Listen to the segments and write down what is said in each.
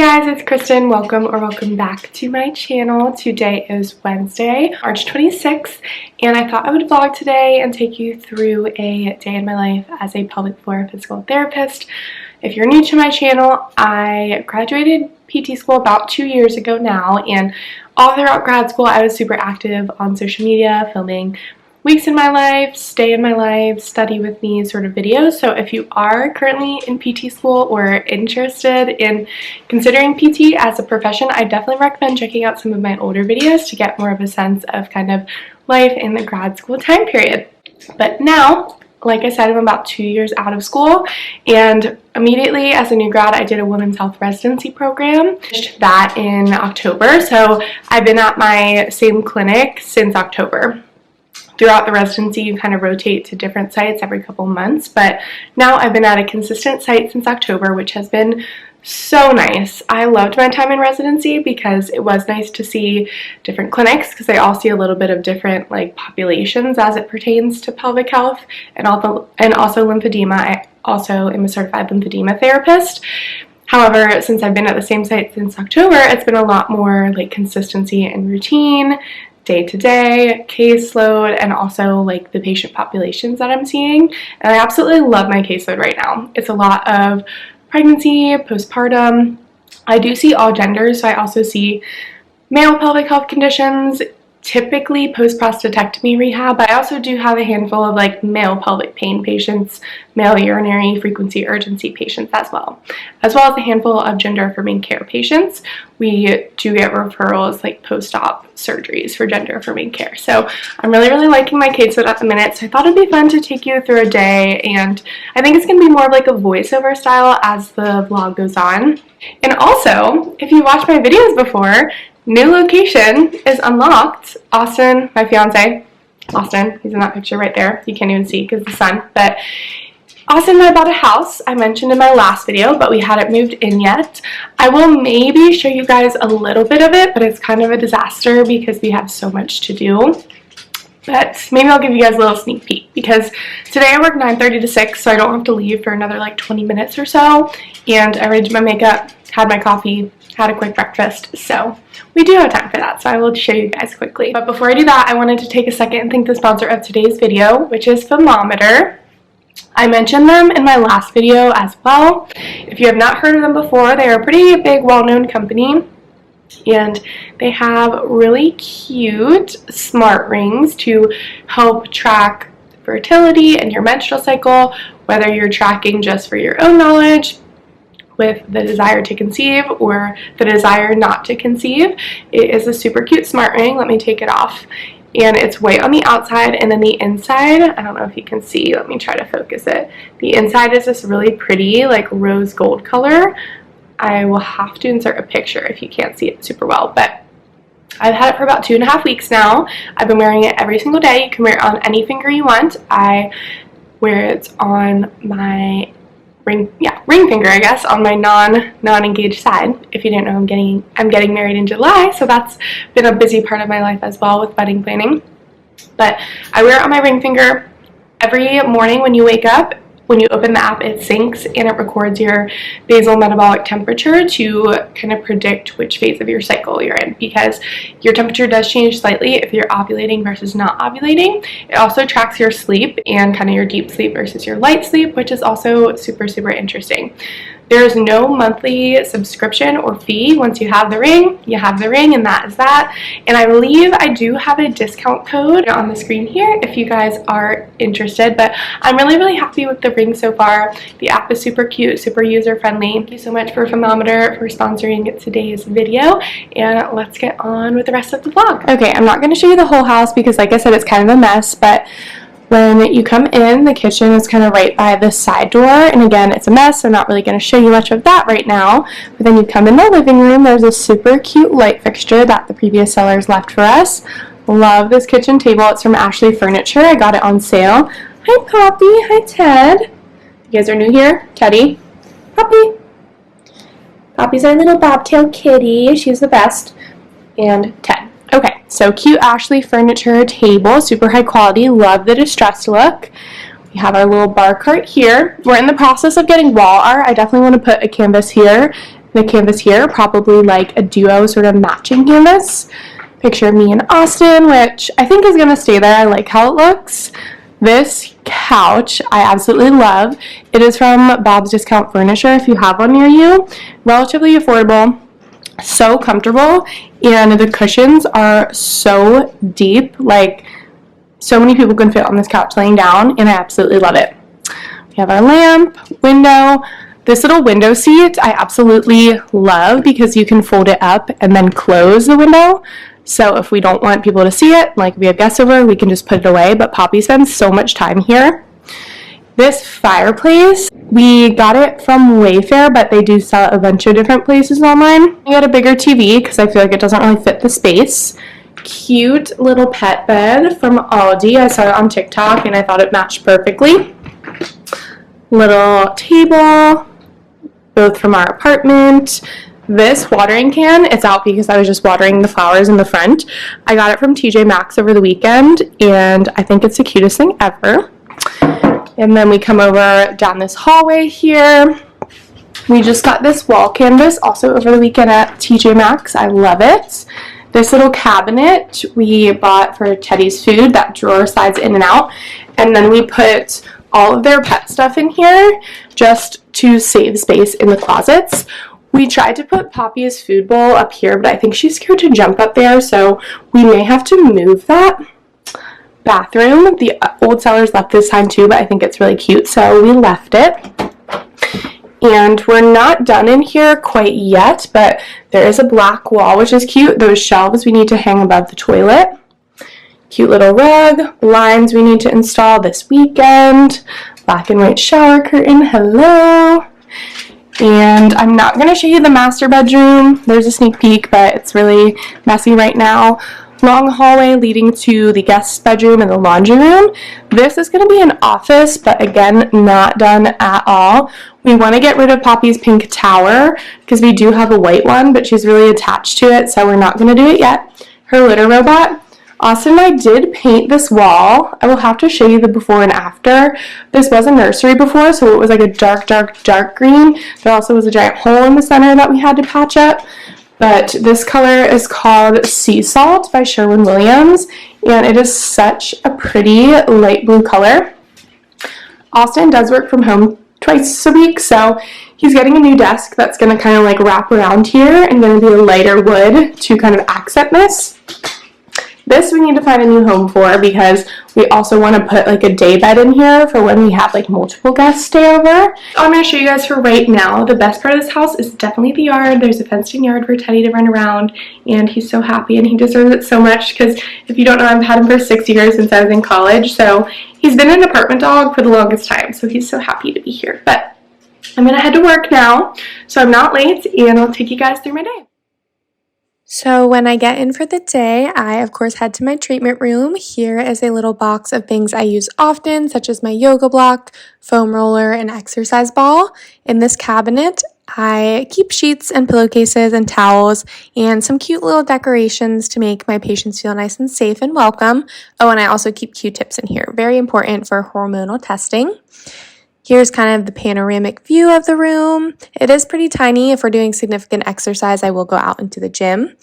guys, it's Kristen. Welcome back to my channel. Today is Wednesday, March 26th, and I thought I would vlog today and take you through a day in my life as a pelvic floor physical therapist. If you're new to my channel, I graduated PT school about 2 years ago now, and all throughout grad school I was super active on social media, filming weeks in my life, stay in my life, study with me sort of videos. So if you are currently in PT school or interested in considering PT as a profession, I definitely recommend checking out some of my older videos to get more of a sense of kind of life in the grad school time period. But now, like I said, I'm about 2 years out of school, and immediately as a new grad I did a women's health residency program. Finished that in October, so I've been at my same clinic since October. Throughout the residency, you kind of rotate to different sites every couple months, but now I've been at a consistent site since October, which has been so nice. I loved my time in residency because it was nice to see different clinics, because they all see a little bit of different populations as it pertains to pelvic health and also lymphedema. I also am a certified lymphedema therapist. However, since I've been at the same site since October, it's been a lot more consistency and routine, day-to-day caseload, and also the patient populations that I'm seeing. And I absolutely love my caseload right now. It's a lot of pregnancy, postpartum. I do see all genders, so I also see male pelvic health conditions, typically post-prostatectomy rehab. I also do have a handful of male pelvic pain patients, male urinary frequency urgency patients as well as a handful of gender affirming care patients. We do get referrals post-op surgeries for gender affirming care. So I'm really liking my caseload at the minute, so I thought it'd be fun to take you through a day, and I think it's going to be more of a voiceover style as the vlog goes on. And also, if you watched my videos before, new location is unlocked. Austin, my fiance, Austin, he's in that picture right there. You can't even see because of the sun, but Austin and I bought a house. I mentioned in my last video, but we hadn't moved in yet. I will maybe show you guys a little bit of it, but it's kind of a disaster because we have so much to do. But maybe I'll give you guys a little sneak peek, because today I work 9:30 to 6, so I don't have to leave for another 20 minutes or so. And I already did my makeup, had my coffee, had a quick breakfast, so we do have time for that, so I will show you guys quickly. But before I do that, I wanted to take a second and thank the sponsor of today's video, which is Femometer. I mentioned them in my last video as well. If you have not heard of them before, they are a pretty big, well-known company, and they have really cute smart rings to help track fertility and your menstrual cycle, whether you're tracking just for your own knowledge with the desire to conceive or the desire not to conceive. It is a super cute smart ring. Let me take it off. And it's white on the outside, and then the inside, I don't know if you can see, let me try to focus it. The inside is this really pretty rose gold color. I will have to insert a picture if you can't see it super well, but I've had it for about 2.5 weeks now. I've been wearing it every single day. You can wear it on any finger you want. I wear it on my ring finger, I guess, on my non-engaged side. If you didn't know, I'm getting married in July, so that's been a busy part of my life as well with wedding planning. But I wear it on my ring finger every morning when you wake up. When you open the app, it syncs and it records your basal metabolic temperature to kind of predict which phase of your cycle you're in, because your temperature does change slightly if you're ovulating versus not ovulating. It also tracks your sleep and kind of your deep sleep versus your light sleep, which is also super interesting. There's no monthly subscription or fee. Once you have the ring, you have the ring, and that is that. And I believe I do have a discount code on the screen here if you guys are interested, but I'm really happy with the ring so far. The app is super cute, super user-friendly. Thank you so much for Femometer for sponsoring today's video, and let's get on with the rest of the vlog. Okay, I'm not going to show you the whole house because, like I said, it's kind of a mess, but when you come in, the kitchen is kind of right by the side door, and again, it's a mess, so I'm not really going to show you much of that right now. But then you come in the living room, there's a super cute light fixture that the previous sellers left for us. Love this kitchen table. It's from Ashley Furniture. I got it on sale. Hi, Poppy. Hi, Ted. You guys are new here? Teddy. Poppy. Poppy's our little bobtail kitty. She's the best. And Ted. Okay, so cute Ashley Furniture table, super high quality, love the distressed look. We have our little bar cart here. We're in the process of getting wall art. I definitely want to put a canvas here the canvas here, probably like a duo sort of matching canvas. Picture of me and Austin, which I think is going to stay there. I like how it looks. This couch I absolutely love. It is from Bob's Discount Furniture if you have one near you. Relatively affordable, so comfortable, and the cushions are so deep. Like, so many people can fit on this couch laying down, and I absolutely love it. We have our lamp, window. This little window seat I absolutely love because you can fold it up and then close the window. So if we don't want people to see it, like if we have guests over, we can just put it away. But Poppy spends so much time here. This fireplace, we got it from Wayfair, but they do sell it a bunch of different places online. I got a bigger TV because I feel like it doesn't really fit the space. Cute little pet bed from Aldi. I saw it on TikTok and I thought it matched perfectly. Little table, both from our apartment. This watering can, it's out because I was just watering the flowers in the front. I got it from TJ Maxx over the weekend, and I think it's the cutest thing ever. And then we come over down this hallway here. We just got this wall canvas also over the weekend at TJ Maxx. I love it. This little cabinet we bought for Teddy's food. That drawer slides in and out. And then we put all of their pet stuff in here just to save space in the closets. We tried to put Poppy's food bowl up here, but I think she's scared to jump up there, so we may have to move that. Bathroom, the old sellers left this time too, but I think it's really cute, so we left it. And we're not done in here quite yet, but there is a black wall, which is cute. Those shelves we need to hang above the toilet. Cute little rug, blinds we need to install this weekend. Black and white shower curtain, hello. And I'm not going to show you the master bedroom. There's a sneak peek, but it's really messy right now. Long hallway leading to the guest bedroom and the laundry room. This is going to be an office, but again, not done at all. We want to get rid of Poppy's pink tower because we do have a white one, but she's really attached to it, so we're not going to do it yet. Her litter robot. Austin and I did paint this wall. I will have to show you the before and after. This was a nursery before, so it was like a dark green. There also was a giant hole in the center that we had to patch up. But this color is called Sea Salt by Sherwin-Williams, and it is such a pretty light blue color. Austin does work from home twice a week, so he's getting a new desk that's going to kind of like wrap around here and going to be a lighter wood to kind of accent this. This we need to find a new home for because we also want to put like a day bed in here for when we have like multiple guests stay over. I'm going to show you guys for right now. The best part of this house is definitely the yard. There's a fenced in yard for Teddy to run around, and he's so happy and he deserves it so much because if you don't know, I've had him for 6 years since I was in college, so he's been an apartment dog for the longest time, so he's so happy to be here. But I'm going to head to work now so I'm not late, and I'll take you guys through my day. So when I get in for the day, I of course head to my treatment room. Here is a little box of things I use often, such as my yoga block, foam roller, and exercise ball. In this cabinet, I keep sheets and pillowcases and towels and some cute little decorations to make my patients feel nice and safe and welcome. Oh, and I also keep Q-tips in here. Very important for hormonal testing. Here's kind of the panoramic view of the room. It is pretty tiny. If we're doing significant exercise, I will go out into the gym.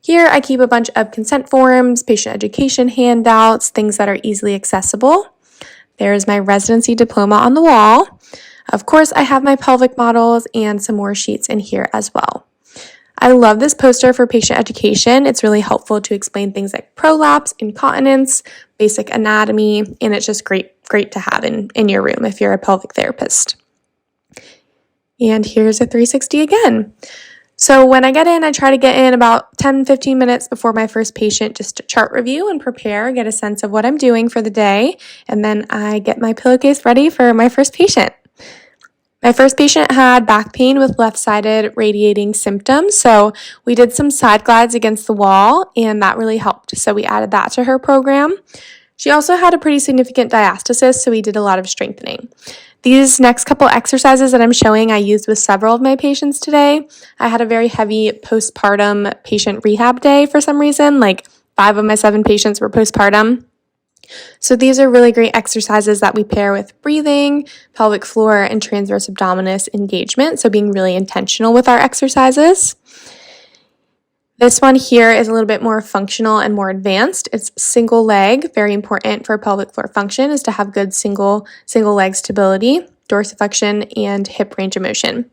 Here I keep a bunch of consent forms, patient education handouts, things that are easily accessible. There's my residency diploma on the wall. Of course, I have my pelvic models and some more sheets in here as well. I love this poster for patient education. It's really helpful to explain things like prolapse, incontinence, basic anatomy, and it's just great to have in your room if you're a pelvic therapist. And here's a 360 again. So when I get in, I try to get in about 10-15 minutes before my first patient just to chart review and prepare, get a sense of what I'm doing for the day, and then I get my pillowcase ready for my first patient. My first patient had back pain with left-sided radiating symptoms, so we did some side glides against the wall, and that really helped. So we added that to her program. She also had a pretty significant diastasis, so we did a lot of strengthening. These next couple exercises that I'm showing I used with several of my patients today. I had a very heavy postpartum patient rehab day for some reason, like 5 of my 7 patients were postpartum. So these are really great exercises that we pair with breathing, pelvic floor, and transverse abdominis engagement, so being really intentional with our exercises. This one here is a little bit more functional and more advanced. It's single leg. Very important for pelvic floor function is to have good single leg stability, dorsiflexion, and hip range of motion.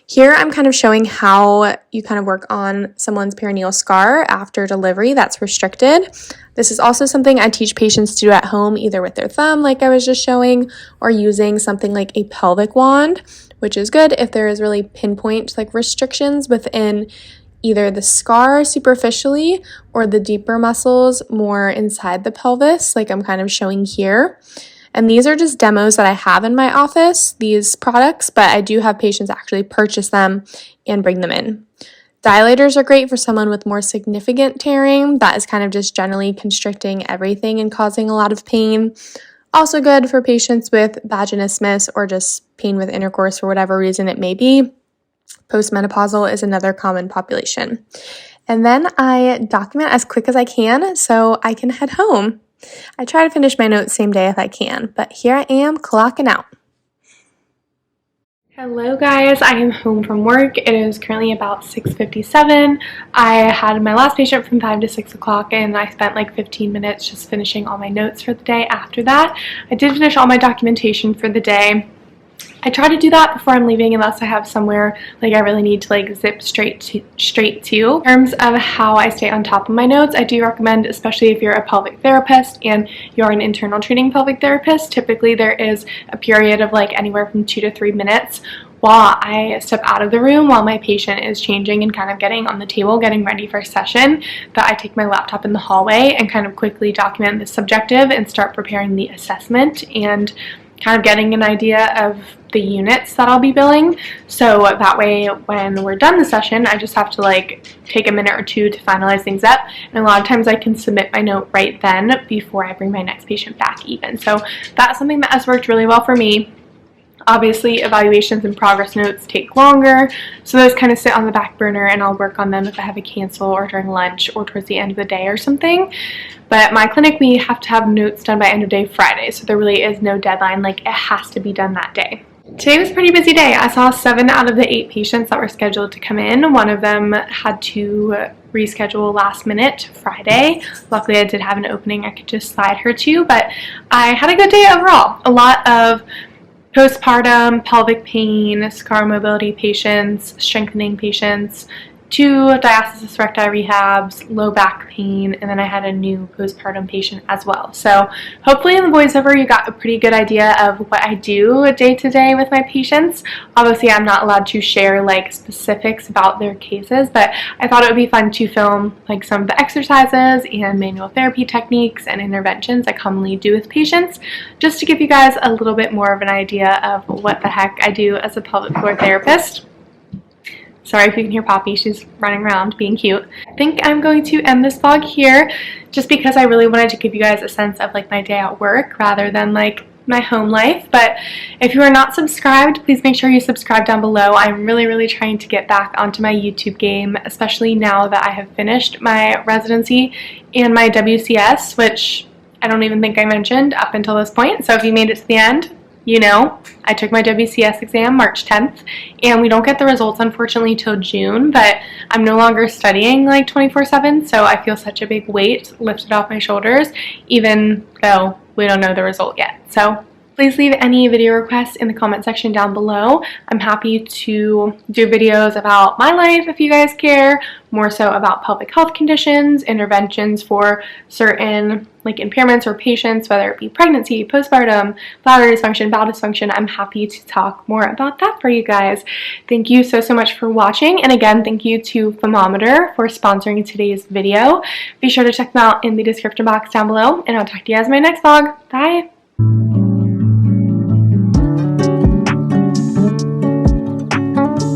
Here I'm kind of showing how you kind of work on someone's perineal scar after delivery that's restricted. This is also something I teach patients to do at home, either with their thumb like I was just showing, or using something like a pelvic wand, which is good if there is really pinpoint like restrictions within either the scar superficially or the deeper muscles more inside the pelvis, like I'm kind of showing here. And these are just demos that I have in my office, these products, but I do have patients actually purchase them and bring them in. Dilators are great for someone with more significant tearing. That is kind of just generally constricting everything and causing a lot of pain. Also good for patients with vaginismus or just pain with intercourse for whatever reason it may be. Postmenopausal is another common population. And then I document as quick as I can so I can head home. I try to finish my notes same day if I can, but here I am clocking out. Hello guys, I am home from work. It is currently about 6:57. I had my last patient from 5 to 6 o'clock and I spent like 15 minutes just finishing all my notes for the day after that. I did finish all my documentation for the day. I try to do that before I'm leaving unless I have somewhere like I really need to like zip straight to. In terms of how I stay on top of my notes, I do recommend, especially if you're a pelvic therapist and you're an internal treating pelvic therapist, typically there is a period of like anywhere from 2 to 3 minutes while I step out of the room while my patient is changing and kind of getting on the table, getting ready for session, that I take my laptop in the hallway and kind of quickly document the subjective and start preparing the assessment and kind of getting an idea of the units that I'll be billing, so that way when we're done the session I just have to like take a minute or two to finalize things up, and a lot of times I can submit my note right then before I bring my next patient back even. So that's something that has worked really well for me. Obviously, evaluations and progress notes take longer, so those kind of sit on the back burner and I'll work on them if I have a cancel or during lunch or towards the end of the day or something. But at my clinic, we have to have notes done by end of day Friday, so there really is no deadline, like it has to be done that day. Today was a pretty busy day. I saw 7 out of the 8 patients that were scheduled to come in. One of them had to reschedule last minute Friday. Luckily, I did have an opening I could just slide her to, but I had a good day overall. A lot of postpartum, pelvic pain, scar mobility patients, strengthening patients, 2 diastasis recti rehabs, low back pain, and then I had a new postpartum patient as well. So hopefully in the voiceover you got a pretty good idea of what I do day to day with my patients. Obviously I'm not allowed to share like specifics about their cases, but I thought it would be fun to film like some of the exercises and manual therapy techniques and interventions I commonly do with patients, just to give you guys a little bit more of an idea of what the heck I do as a pelvic floor therapist. Sorry if you can hear Poppy, she's running around being cute. I think I'm going to end this vlog here just because I really wanted to give you guys a sense of like my day at work rather than like my home life. But if you are not subscribed, please make sure you subscribe down below. I'm really trying to get back onto my YouTube game, especially now that I have finished my residency and my WCS, which I don't even think I mentioned up until this point. So if you made it to the end, you know, I took my WCS exam March 10th, and we don't get the results unfortunately till June, but I'm no longer studying like 24/7, so I feel such a big weight lifted off my shoulders, even though we don't know the result yet. So please leave any video requests in the comment section down below. I'm happy to do videos about my life if you guys care, more so about pelvic health conditions, interventions for certain like impairments or patients, whether it be pregnancy, postpartum, bladder dysfunction, bowel dysfunction. I'm happy to talk more about that for you guys. Thank you so much for watching, and again, thank you to Femometer for sponsoring today's video. Be sure to check them out in the description box down below, and I'll talk to you guys in my next vlog. Bye!